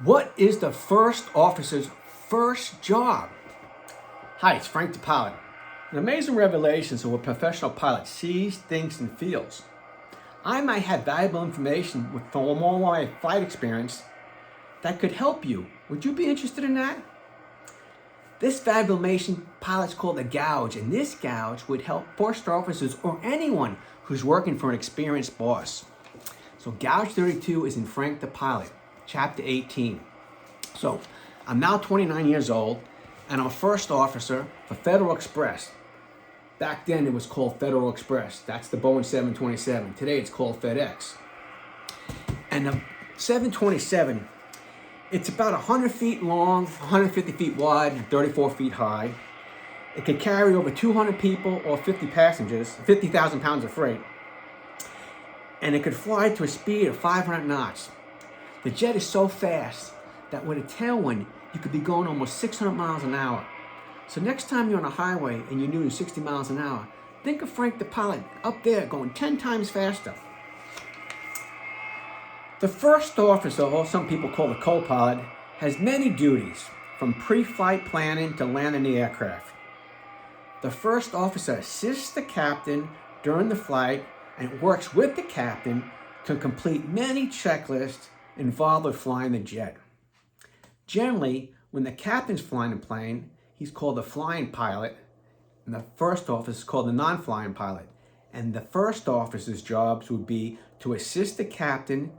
What is the first officer's first job? Hi, it's Frank the pilot. An amazing revelations of what a professional pilot sees, thinks, and feels. I might have valuable information from all my flight experience that could help you. Would you be interested in that? This valuable information pilots call the Gouge, and this Gouge would help first officers or anyone who's working for an experienced boss. So Gouge 32 is in Frank the Pilot, Chapter 18. So I'm now 29 years old, and I'm a first officer for Federal Express. Back then it was called Federal Express. That's the Boeing 727. Today it's called FedEx. And the 727, it's about 100 feet long, 150 feet wide, and 34 feet high. It could carry over 200 people or 50 passengers, 50,000 pounds of freight. And it could fly to a speed of 500 knots. The jet is so fast that with a tailwind, you could be going almost 600 miles an hour. So next time you're on a highway and you're doing 60 miles an hour, think of Frank the pilot up there going 10 times faster. The first officer, or some people call the co-pilot, has many duties, from pre-flight planning to landing the aircraft. The first officer assists the captain during the flight and works with the captain to complete many checklists involved with flying the jet. Generally, when the captain's flying a plane, he's called the flying pilot, and the first officer is called the non-flying pilot. And the first officer's jobs would be to assist the captain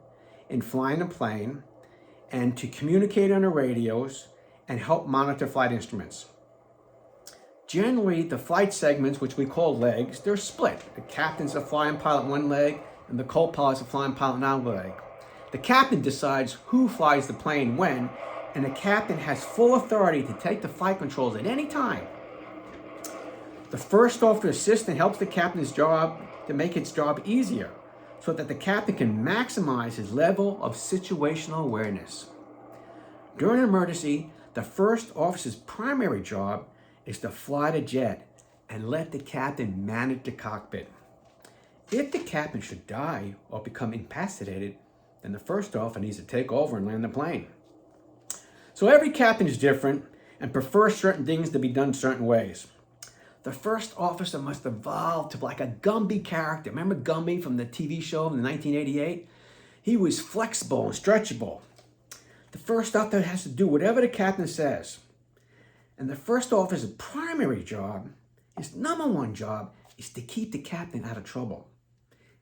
in flying the plane and to communicate on the radios and help monitor flight instruments. Generally, the flight segments, which we call legs, they're split. The captain's a flying pilot one leg, and the co-pilot's a flying pilot another leg. The captain decides who flies the plane when, and the captain has full authority to take the flight controls at any time. The first officer assistant helps the captain's job to make its job easier, so that the captain can maximize his level of situational awareness. During an emergency, the first officer's primary job is to fly the jet and let the captain manage the cockpit. If the captain should die or become incapacitated, then the first officer needs to take over and land the plane. So every captain is different and prefers certain things to be done certain ways. The first officer must evolve to like a Gumby character. Remember Gumby from the TV show in 1988? He was flexible and stretchable. The first officer has to do whatever the captain says. And the first officer's primary job, his number one job, is to keep the captain out of trouble.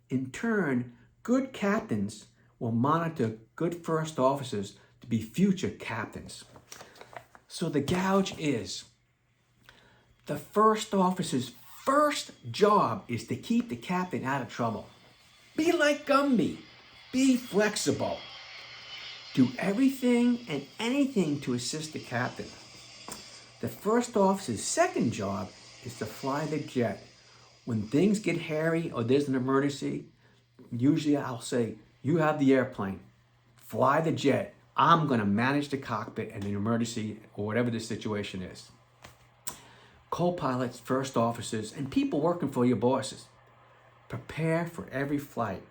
In turn, good captains will monitor good first officers to be future captains. So the Gouge is, the first officer's first job is to keep the captain out of trouble. Be like Gumby. Be flexible. Do everything and anything to assist the captain. The first officer's second job is to fly the jet. When things get hairy or there's an emergency, usually I'll say, you have the airplane, fly the jet. I'm gonna manage the cockpit in an emergency or whatever the situation is. Co-pilots, first officers, and people working for your bosses, prepare for every flight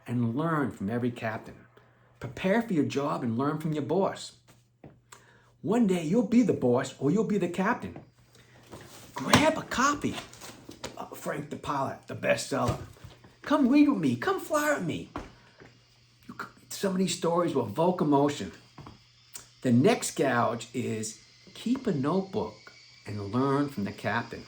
and learn from every captain. Prepare for your job and learn from your boss. One day you'll be the boss or you'll be the captain. Grab a copy of Frank the Pilot, the bestseller. Come read with me, come fly with me. Some of these stories will evoke emotion. The next Gouge is keep a notebook and learn from the captain.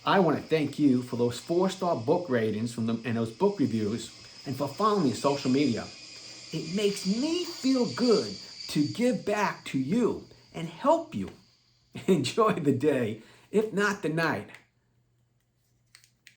I want to thank you for those 4-star book ratings and those book reviews, and for following me on social media. It makes me feel good to give back to you and help you. Enjoy the day, if not the night.